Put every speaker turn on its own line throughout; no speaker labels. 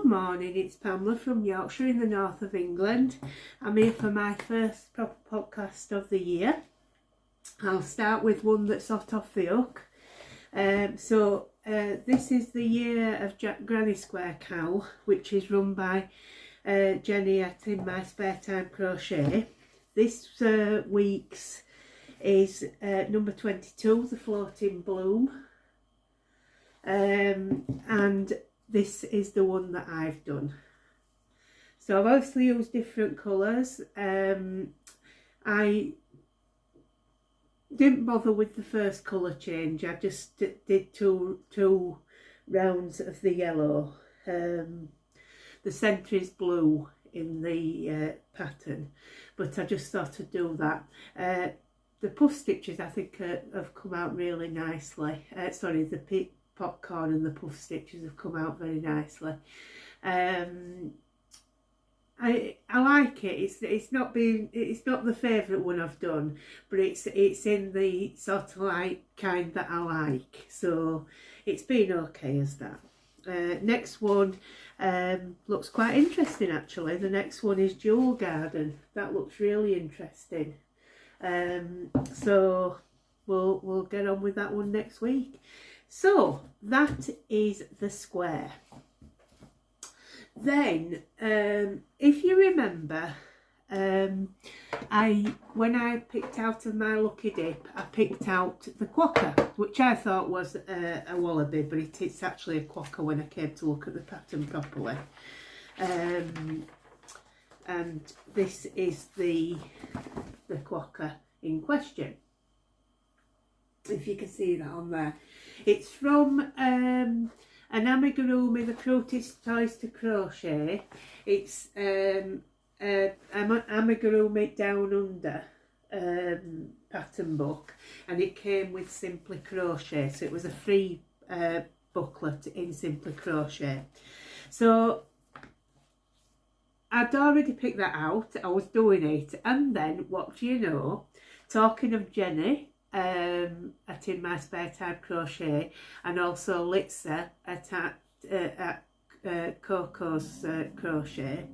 morning, it's Pamela from Yorkshire in the north of England. I'm here for my first proper podcast of the year. I'll start with one that's hot off the hook. This is the year of Granny Square Cowl, which is run by Jenny at In My Spare Time Crochet. This week's is number 22, the Floating Bloom. And this is the one that I've done. So I've obviously used different colours. I didn't bother with the first colour change. I just did two rounds of the yellow. The centre is blue in the pattern, but I just thought I'd do that. The puff stitches I think have come out really nicely. The popcorn and the puff stitches have come out very nicely. I like it. It's not the favourite one I've done, but it's in the sort of like kind that I like. So it's been okay as that. Next one looks quite interesting actually. The next one is Jewel Garden. That looks really interesting. So we'll get on with that one next week. So that is the square. Then if you remember, when I picked out of my lucky dip, I picked out the Quokka, which I thought was a wallaby, but it's actually a Quokka when I came to look at the pattern properly. And this is the Quokka in question, if you can see that on there. It's from an amigurumi, the cutest toys to crochet. It's amigurumi down under pattern book, and it came with Simply Crochet, so it was a free booklet in Simply Crochet. So I'd already picked that out. I was doing it, and then what do you know, talking of Jenny at In My Spare Time Crochet, and also Litsa at Coco's Crochet,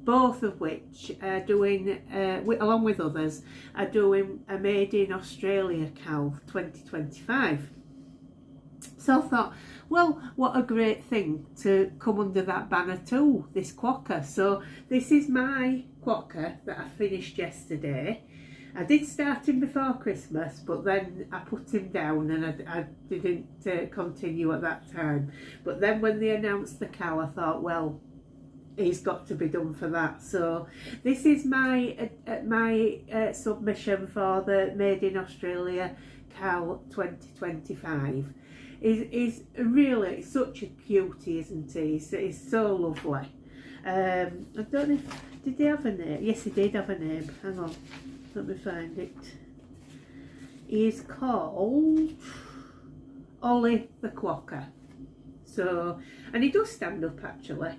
both of which are doing, along with others, are doing a Made in Australia cowl 2025. So I thought, well, what a great thing to come under that banner too, this Quokka. So this is my Quokka that I finished yesterday. I did start him before Christmas, but then I put him down and I didn't continue at that time. But then when they announced the cowl, I thought, well, he's got to be done for that. So this is my submission for the Made in Australia cowl 2025. Is really such a cutie, isn't he? He's so lovely. I don't know if, did he have a name? Yes, he did have a name. Hang on. Let me find it. He's called Ollie the Quokka. So, and he does stand up actually.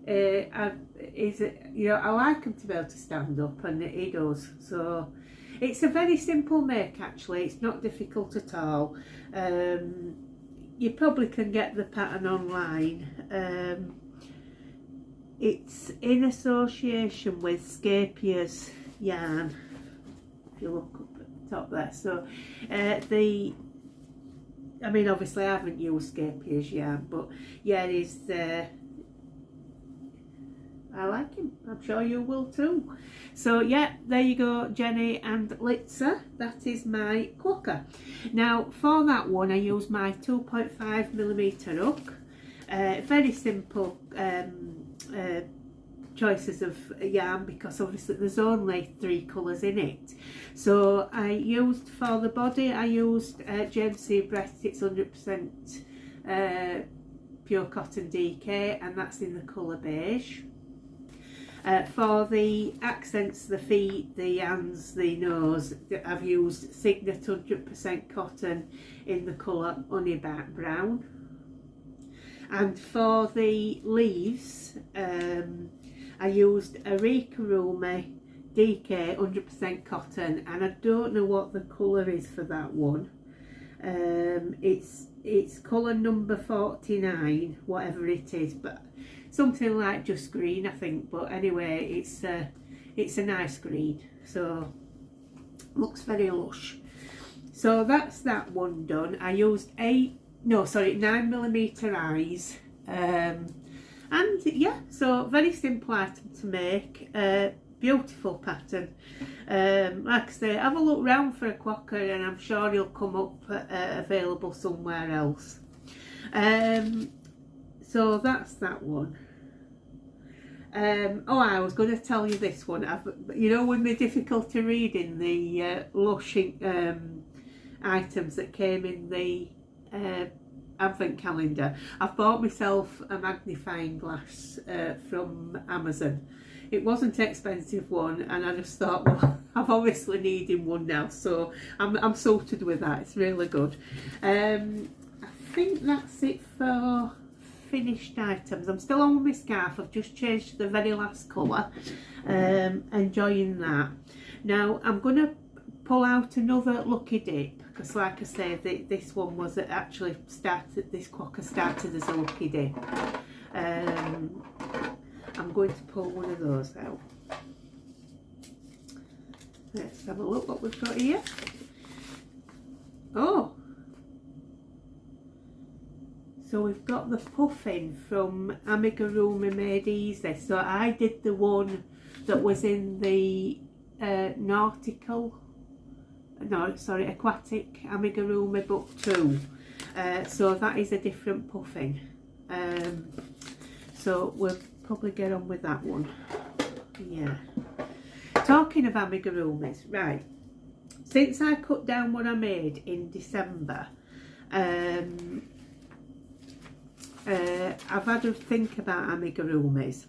I like him to be able to stand up, and he does. So, it's a very simple make actually. It's not difficult at all. You probably can get the pattern online. It's in association with Scapier's yarn. You look up at the top there. So I mean obviously I haven't used Scapier's yarn, but yeah, it is I like him. I'm sure you will too. So yeah, there you go, Jenny and Litsa. That is my Quokka. Now for that one I use my 2.5mm hook. Very simple choices of yarn, because obviously there's only 3 colours in it. So I used, for the body, I used JMC Breast. It's 100% pure cotton DK, and that's in the colour beige. For the accents, the feet, the hands, the nose, I've used Signet 100% cotton in the colour Honey Brown. And for the leaves, I used a amigurumi DK 100% cotton, and I don't know what the colour is for that one. It's colour number 49, whatever it is, but something like just green, I think. But anyway, it's a nice green, so looks very lush. So that's that one done. I used 9mm eyes, and yeah, so very simple item to make. Beautiful pattern. Like I say, have a look round for a Quokka and I'm sure he'll come up available somewhere else. So that's that one. Oh, I was going to tell you this one. You know, with my difficulty reading the lush items that came in the advent calendar, I've bought myself a magnifying glass from Amazon. It wasn't an expensive one, and I just thought, well, I'm obviously needing one now, so I'm sorted with that. It's really good. I think that's it for finished items. I'm still on with my scarf. I've just changed to the very last colour. Enjoying that. Now I'm going to pull out another Lucky Dip, because like I said, this one was actually started, this Quokka started as a Lucky Dip. I'm going to pull one of those out. Let's have a look what we've got here. Oh, so we've got the puffin from Amigurumi Made Easy. So I did the one that was in the aquatic Amigurumi book 2. So that is a different puffin. So we'll probably get on with that one. Yeah. Talking of amigurumis, right, since I cut down what I made in December, I've had to think about amigurumis.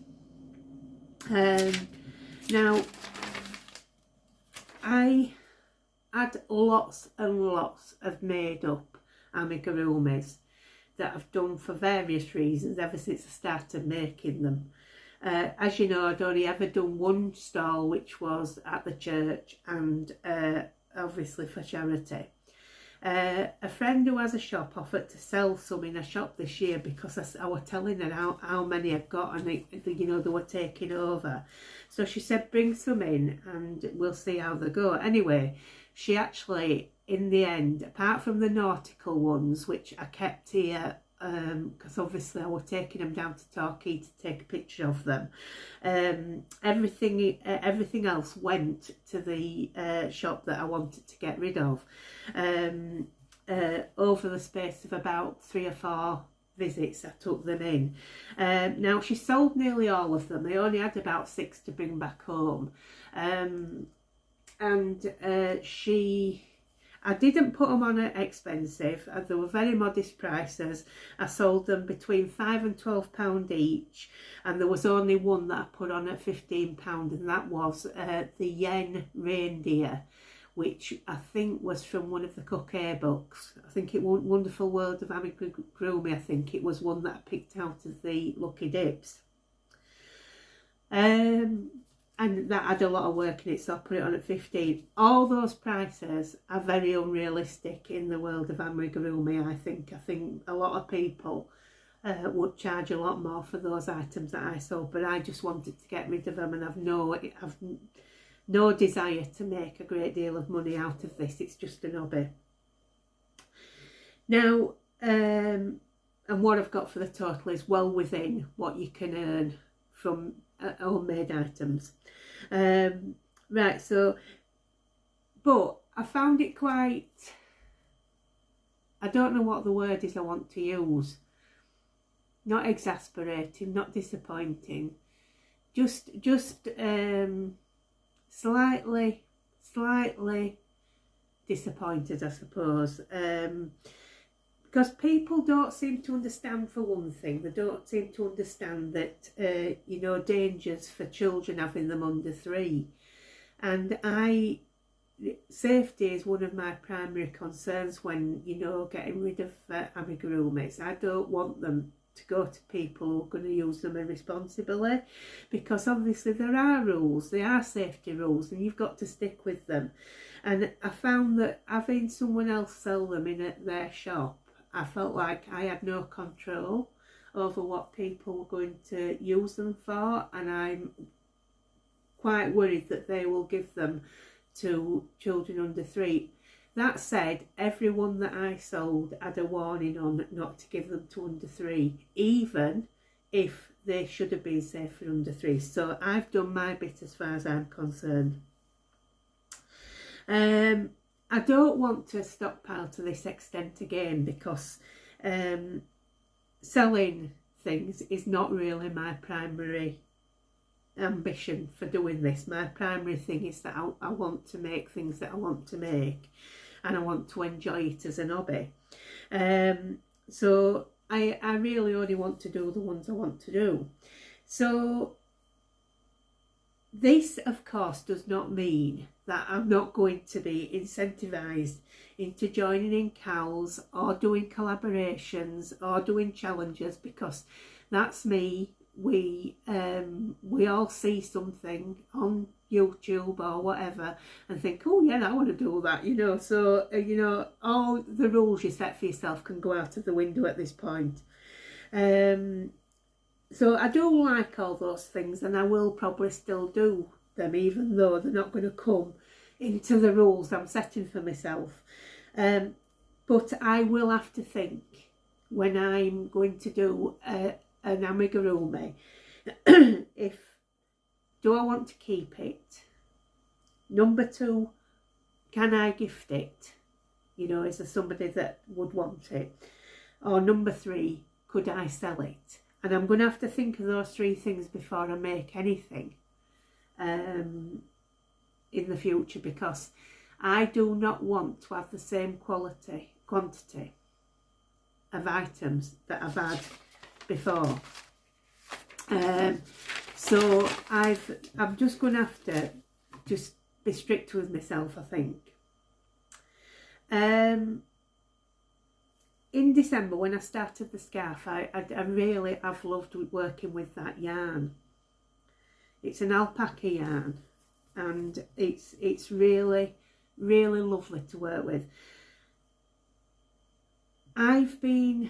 Now, I had lots and lots of made up amigurumis that I've done for various reasons ever since I started making them. As you know, I'd only ever done one stall, which was at the church, and obviously for charity. A friend who has a shop offered to sell some in a shop this year, because I was telling her how many I've got, and you know, they were taking over. So she said, bring some in and we'll see how they go. Anyway, she actually, in the end, apart from the nautical ones, which I kept here, because obviously I was taking them down to Torquay to take a picture of them, everything else went to the shop that I wanted to get rid of, over the space of about 3 or 4 visits. I took them in. Now she sold nearly all of them. I only had about 6 to bring back home, I didn't put them on at expensive. They were very modest prices. I sold them between £5 and £12 each, and there was only one that I put on at £15, and that was the yen reindeer, which I think was from one of the Crochet books. I think it was Wonderful World of Amigurumi. I think it was one that I picked out of the Lucky Dips. And that had a lot of work in it, so I put it on at 15. All those prices are very unrealistic in the world of amigurumi, I think. I think a lot of people would charge a lot more for those items that I sold, but I just wanted to get rid of them, and I've no desire to make a great deal of money out of this. It's just an hobby. Now, and what I've got for the total is well within what you can earn from homemade items. Right, so, but I found it quite, I don't know what the word is I want to use, not exasperating, not disappointing, just slightly disappointed, I suppose, because people don't seem to understand, for one thing, they don't seem to understand that, you know, dangers for children having them under 3. And safety is one of my primary concerns when, you know, getting rid of amigurumis. I don't want them to go to people who are going to use them irresponsibly, because obviously there are rules, there are safety rules, and you've got to stick with them. And I found that having someone else sell them in their shop, I felt like I had no control over what people were going to use them for, and I'm quite worried that they will give them to children under 3. That said, everyone that I sold had a warning on not to give them to under 3, even if they should have been safe for under 3. So I've done my bit as far as I'm concerned. I don't want to stockpile to this extent again, because selling things is not really my primary ambition for doing this. My primary thing is that I want to make things that I want to make, and I want to enjoy it as an hobby. So I really only want to do the ones I want to do. So this, of course, does not mean that I'm not going to be incentivised into joining in cows or doing collaborations or doing challenges, because that's me. We all see something on YouTube or whatever and think, oh yeah, I want to do that, you know. So you know, all the rules you set for yourself can go out of the window at this point. So I do like all those things, and I will probably still do them, even though they're not going to come into the rules I'm setting for myself. But I will have to think when I'm going to do an amigurumi, do I want to keep it? Number 2, can I gift it? You know, is there somebody that would want it? Or number 3, could I sell it? And I'm going to have to think of those 3 things before I make anything in the future, because I do not want to have the same quantity of items that I've had before. So I'm just going to have to just be strict with myself, I think. In December, when I started the scarf, I really have loved working with that yarn. It's an alpaca yarn, and it's really, really lovely to work with. I've been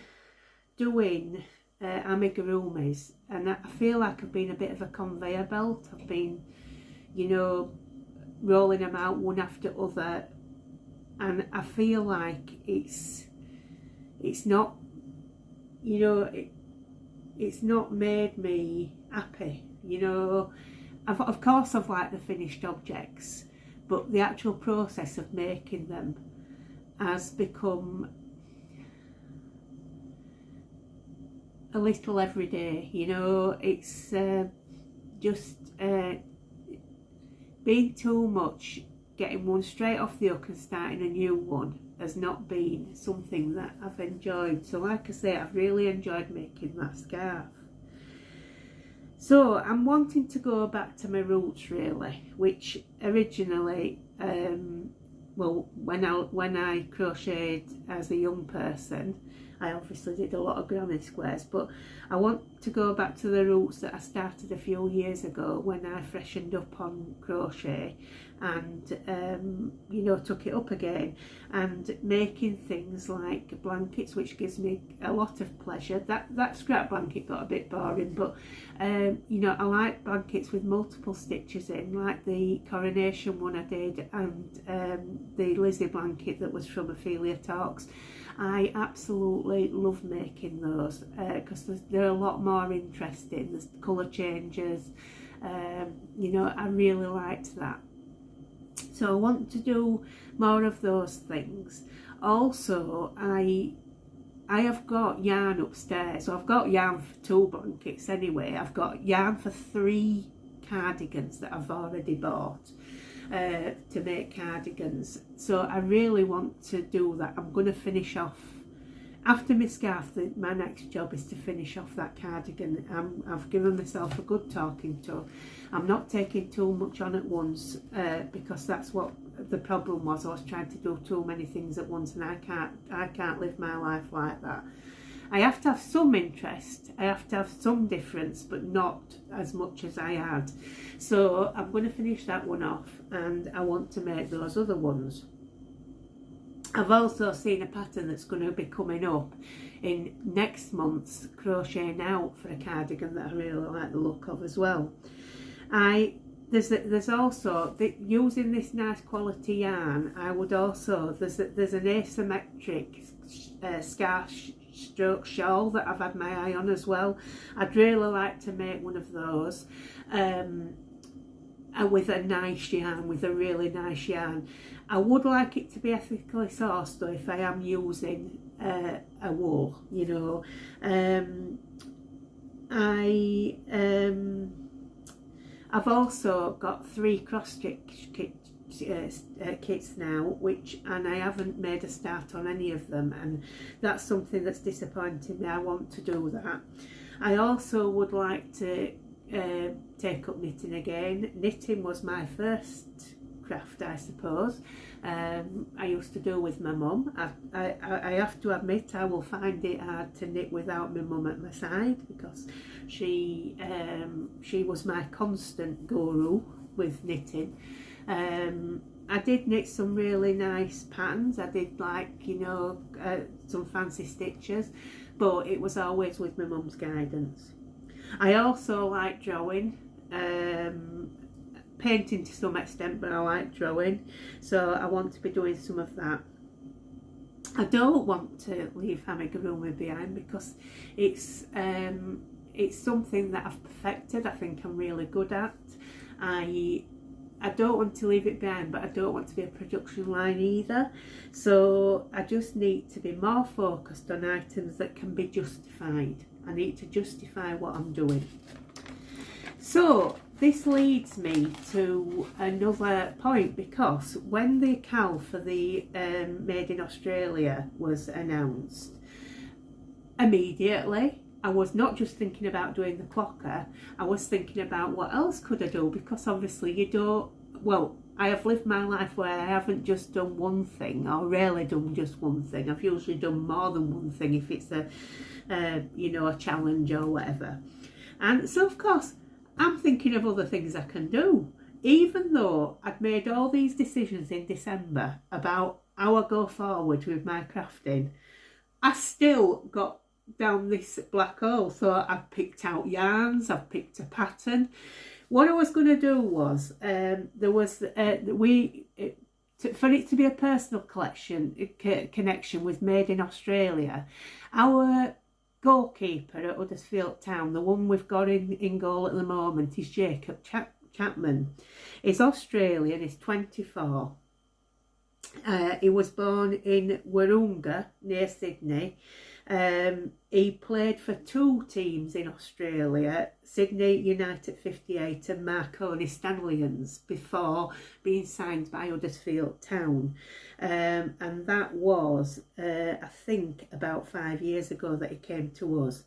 doing amigurumis, and I feel like I've been a bit of a conveyor belt. I've been, you know, rolling them out one after other, and I feel like it's not, you know, it's not made me happy, you know. Of course I've liked the finished objects, but the actual process of making them has become a little everyday, you know. It's just being too much, getting one straight off the hook and starting a new one has not been something that I've enjoyed. So like I say, I've really enjoyed making that scarf. So I'm wanting to go back to my roots, really, which originally, well, when I crocheted as a young person, I obviously did a lot of granny squares, but I want to go back to the roots that I started a few years ago when I freshened up on crochet and you know, took it up again, and making things like blankets, which gives me a lot of pleasure. That scrap blanket got a bit boring, but you know, I like blankets with multiple stitches in, like the coronation one I did, and the Lizzie blanket that was from Ophelia Talks. I absolutely love making those because they're a lot more interesting. There's colour changes, you know, I really liked that. So I want to do more of those things. Also, I have got yarn upstairs, so I've got yarn for 2 blankets anyway. I've got yarn for 3 cardigans that I've already bought to make cardigans. So I really want to do that. I'm going to finish off after my scarf. My next job is to finish off that cardigan. I've given myself a good talking to. I'm not taking too much on at once because that's what the problem was. I was trying to do too many things at once, and I can't live my life like that. I have to have some interest, I have to have some difference, but not as much as I had. So I'm going to finish that one off, and I want to make those other ones. I've also seen a pattern that's going to be coming up in next month's Crochet Now for a cardigan that I really like the look of as well. There's also, using this nice quality yarn, I would also, there's an asymmetric scarf stroke shawl that I've had my eye on as well. I'd really like to make one of those with a nice yarn, with a really nice yarn. I would like it to be ethically sourced though if I am using a wool, you know. I've also got 3 cross stitch kits now, and I haven't made a start on any of them, and that's something that's disappointing me. I want to do that. I also would like to take up knitting again. Knitting was my first craft, I suppose. I used to do with my mum. I have to admit I will find it hard to knit without my mum at my side, because she was my constant guru with knitting. I did knit some really nice patterns. I did, like, you know, some fancy stitches, but it was always with my mum's guidance. I also like drawing, painting to some extent, but I like drawing, so I want to be doing some of that. I don't want to leave amigurumi behind, because it's something that I've perfected. I think I'm really good at. I don't want to leave it behind, but I don't want to be a production line either. So I just need to be more focused on items that can be justified. I need to justify what I'm doing. So this leads me to another point, because when the cal for the Made in Australia was announced, immediately I was not just thinking about doing the Quokka, I was thinking about what else could I do, because obviously you don't, well, I have lived my life where I haven't just done one thing, or rarely done just one thing. I've usually done more than one thing if it's you know, a challenge or whatever. And so of course I'm thinking of other things I can do. Even though I'd made all these decisions in December about how I go forward with my crafting, I still got down this black hole. So I've picked out yarns, I've picked a pattern. What I was going to do was, for it to be a personal connection with Made in Australia, our goalkeeper at Huddersfield Town, the one we've got in goal at the moment, is Jacob Chapman. He's Australian, he's 24. He was born in Wahroonga near Sydney. He played for 2 teams in Australia, Sydney United 58 and Marconi Stanleyans, before being signed by Huddersfield Town. And that was, I think, about 5 years ago that he came to us.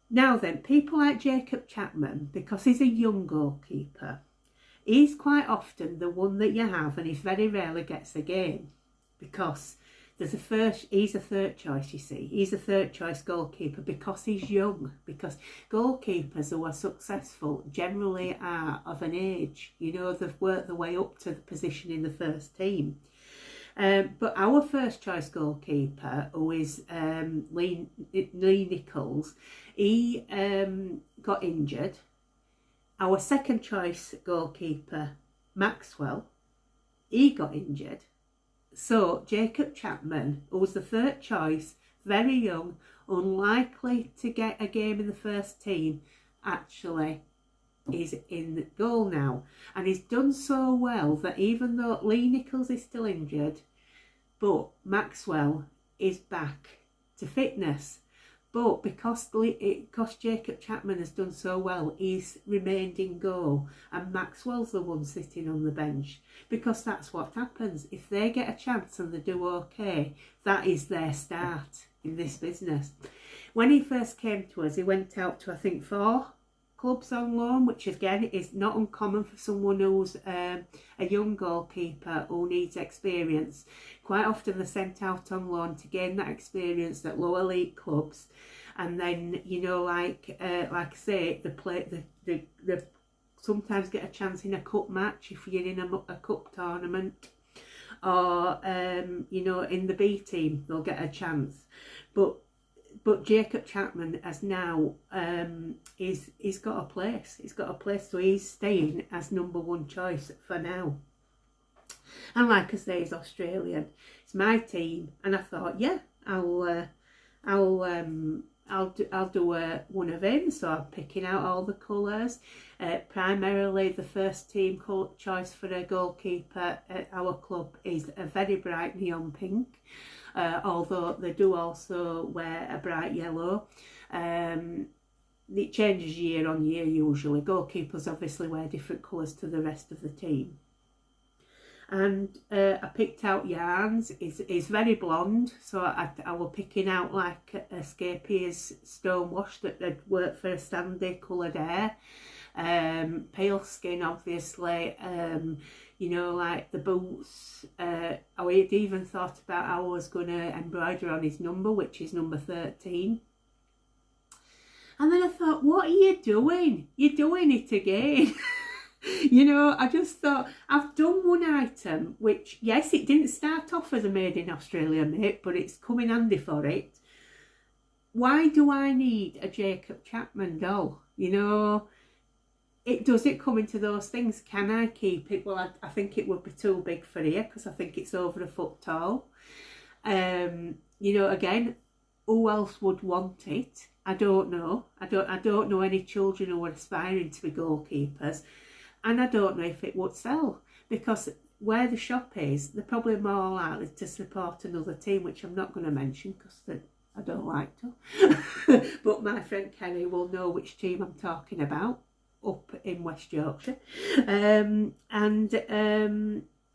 Now then, people like Jacob Chapman, because he's a young goalkeeper, he's quite often the one that you have, and he very rarely gets a game, because he's a third choice, you see. He's a third choice goalkeeper because he's young, because goalkeepers who are successful generally are of an age, you know, they've worked their way up to the position in the first team. But our first choice goalkeeper, who is Lee Nichols, he got injured. Our second choice goalkeeper, Maxwell, he got injured. So Jacob Chapman, who was the third choice, very young, unlikely to get a game in the first team, actually is in goal now. And he's done so well that even though Lee Nichols is still injured, but Maxwell is back to fitness. But because Jacob Chapman has done so well, he's remained in goal, and Maxwell's the one sitting on the bench, because that's what happens. If they get a chance and they do okay, that is their start in this business. When he first came to us, he went out to, I think, 4 clubs on loan, which again is not uncommon for someone who's a young goalkeeper who needs experience. Quite often they're sent out on loan to gain that experience at lower league clubs, and then, you know, like I say, they sometimes get a chance in a cup match if you're in a cup tournament, or you know, in the B team they'll get a chance. But Jacob Chapman has now he's got a place. He's got a place, so he's staying as number one choice for now. And like I say, he's Australian. It's my team, and I thought, yeah, I'll do one of him. So I'm picking out all the colours. Primarily, the first team choice for a goalkeeper at our club is a very bright neon pink. Although they do also wear a bright yellow. It changes year on year usually. Goalkeepers obviously wear different colours to the rest of the team. And I picked out yarns. It's very blonde, so I was picking out like a Scapier's Stonewash that would work for a sandy coloured hair. Pale skin, obviously. You know, like the boots. I had even thought about how I was going to embroider on his number, which is number 13. And then I thought, what are you doing? You're doing it again. You know, I just thought, I've done one item, which, yes, it didn't start off as a made in Australia mate, but it's come in handy for it. Why do I need a Jacob Chapman doll? You know, does it come into those things? Can I keep it? Well, I think it would be too big for here because I think it's over a foot tall. You know, again, who else would want it? I don't know. I don't know any children who are aspiring to be goalkeepers, and I don't know if it would sell, because where the shop is, they're probably more likely to support another team, which I'm not going to mention because I don't like to. But my friend Kerry will know which team I'm talking about, up in West Yorkshire.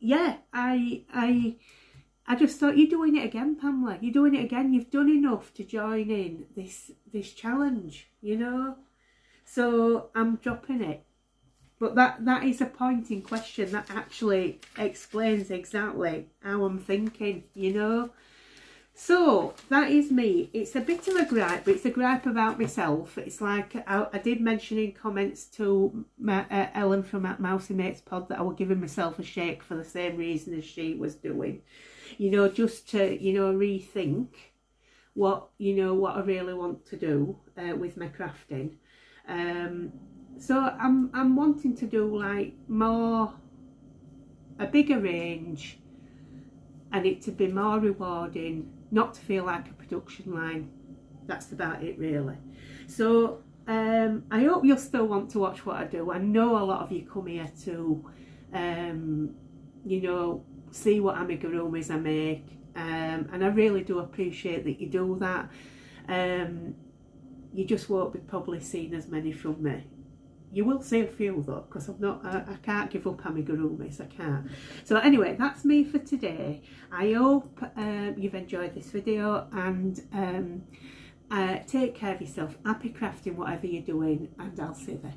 Yeah, I just thought, you're doing it again, Pamela. You're doing it again. You've done enough to join in this challenge, you know. So I'm dropping it. But that is a point in question that actually explains exactly how I'm thinking, you know. So that is me. It's a bit of a gripe, but it's a gripe about myself. It's like I did mention in comments to Ellen from Mousy Mates Pod that I was giving myself a shake for the same reason as she was doing. You know, just to, you know, rethink what I really want to do with my crafting. So I'm wanting to do like a bigger range, and it to be more rewarding, not to feel like a production line. That's about it really. So I hope you'll still want to watch what I do. I know a lot of you come here to you know, see what amigurumis I make, and I really do appreciate that you do that. You just won't be probably seeing as many from me. You will see a few though, because I can't give up amigurumis, I can't. So anyway, that's me for today. I hope you've enjoyed this video, and take care of yourself. Happy crafting whatever you're doing, and I'll see you there.